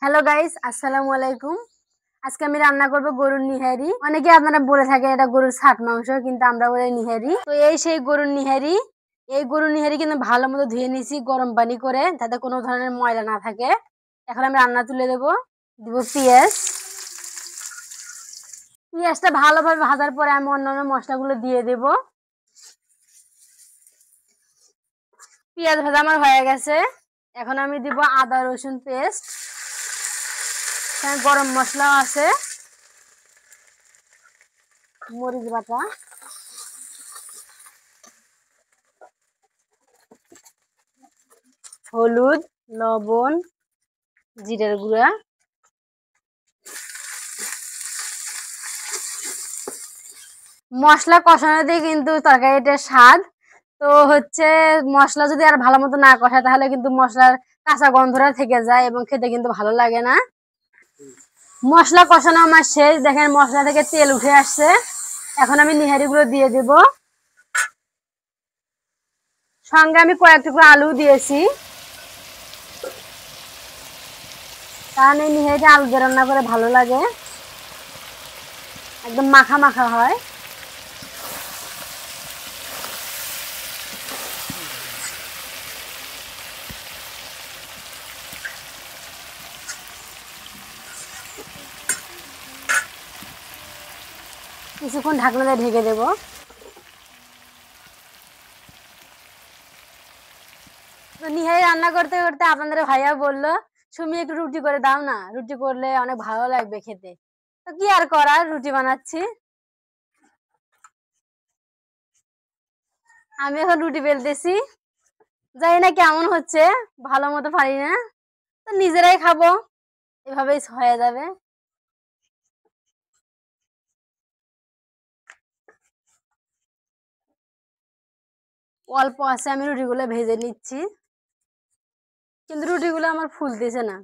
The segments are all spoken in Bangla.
হ্যালো গাইস, আসসালামু আলাইকুম। আজকে আমি রান্না করব গরুর নিহারি। অনেকে আপনারা বলে থাকে এটা গরুর ছাট মাংস, কিন্তু আমরা বলি নিহারি। তো এই সেই গরুর নিহারি। এই গরুর নিহারি কিন্তু ভালো মতো ধুয়ে নিয়েছি গরম পানি করে, যাতে কোনো ধরনের ময়লা না থাকে। এখন আমি রান্না তুলে দেবো। দিব পেঁয়াজ। পেঁয়াজটা ভালোভাবে ভাজার পরে আমি অন্যান্য মশলাগুলো দিয়ে দেব। পেঁয়াজ ভাজা আমার হয়ে গেছে। এখন আমি দিব আদা রসুন পেস্ট। গরম মশলা আছে, মরিচ বাটা, হলুদ, লবণ, জিরার গুঁড়া। মশলা কষানো দিয়ে কিন্তু তরকারিটার স্বাদ। তো মশলা যদি আর ভালো মতো না কষায়, তাহলে কিন্তু মশলার কাঁচা গন্ধটা থেকে যায় এবং খেতে কিন্তু ভালো লাগে না। মশলা কষানো আমার শেষ। দেখেন মশলা থেকে তেল উঠে আসছে। এখন আমি নিহারিগুলো দিয়ে দেব। সঙ্গে আমি কয়েক টুকরো আলু দিয়েছি, কারণ এই নিহারিটা আলু দিয়ে রান্না করে ভালো লাগে, একদম মাখা মাখা হয়। কিছুক্ষণ ঢাকনা দিয়ে ঢেকে দেব। তো নিহারি রান্না করতে করতে আপনাদের ভাইয়া বললো, সুমি একটু রুটি করে দাও না, রুটি করলে অনেক ভালো লাগবে খেতে। তো কি আর করার, রুটি বানাচ্ছি। আমি এখন রুটি বেলতেছি। জানি না কেমন হচ্ছে, ভালো মতো পারি না। তো নিজেরাই খাবো, এভাবেই হয়ে যাবে। অল্প আছে, আমি রুটিগুলো ভেজে নিচ্ছি, কিন্তু রুটিগুলো আমার ফুলতেছে না।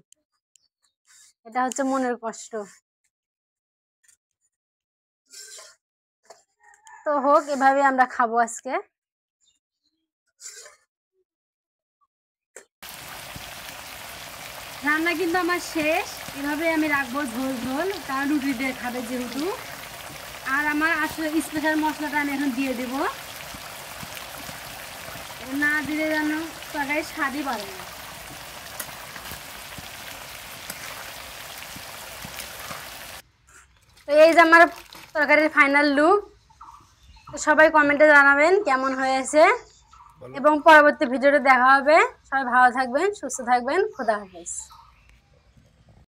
এটা হচ্ছে মনের কষ্ট। তো হোক, এভাবে আমরা খাবো আজকে। রান্না কিন্তু আমার শেষ। এভাবে আমি রাখবো ঝোল ঝোল, কারণ রুটি দিয়ে খাবে যেহেতু। আর আমার আসলে স্পেশাল মশলাটা আমি এখন দিয়ে দেব। না দিলে যেন তরকারির স্বাদই বাড়ে না। তো এই যে আমার তরকারির ফাইনাল লুক। তো সবাই কমেন্টে জানাবেন কেমন হয়েছে, এবং পরবর্তী ভিডিওতে দেখা হবে। সবাই ভালো থাকবেন, সুস্থ থাকবেন। খোদা হাফেজ।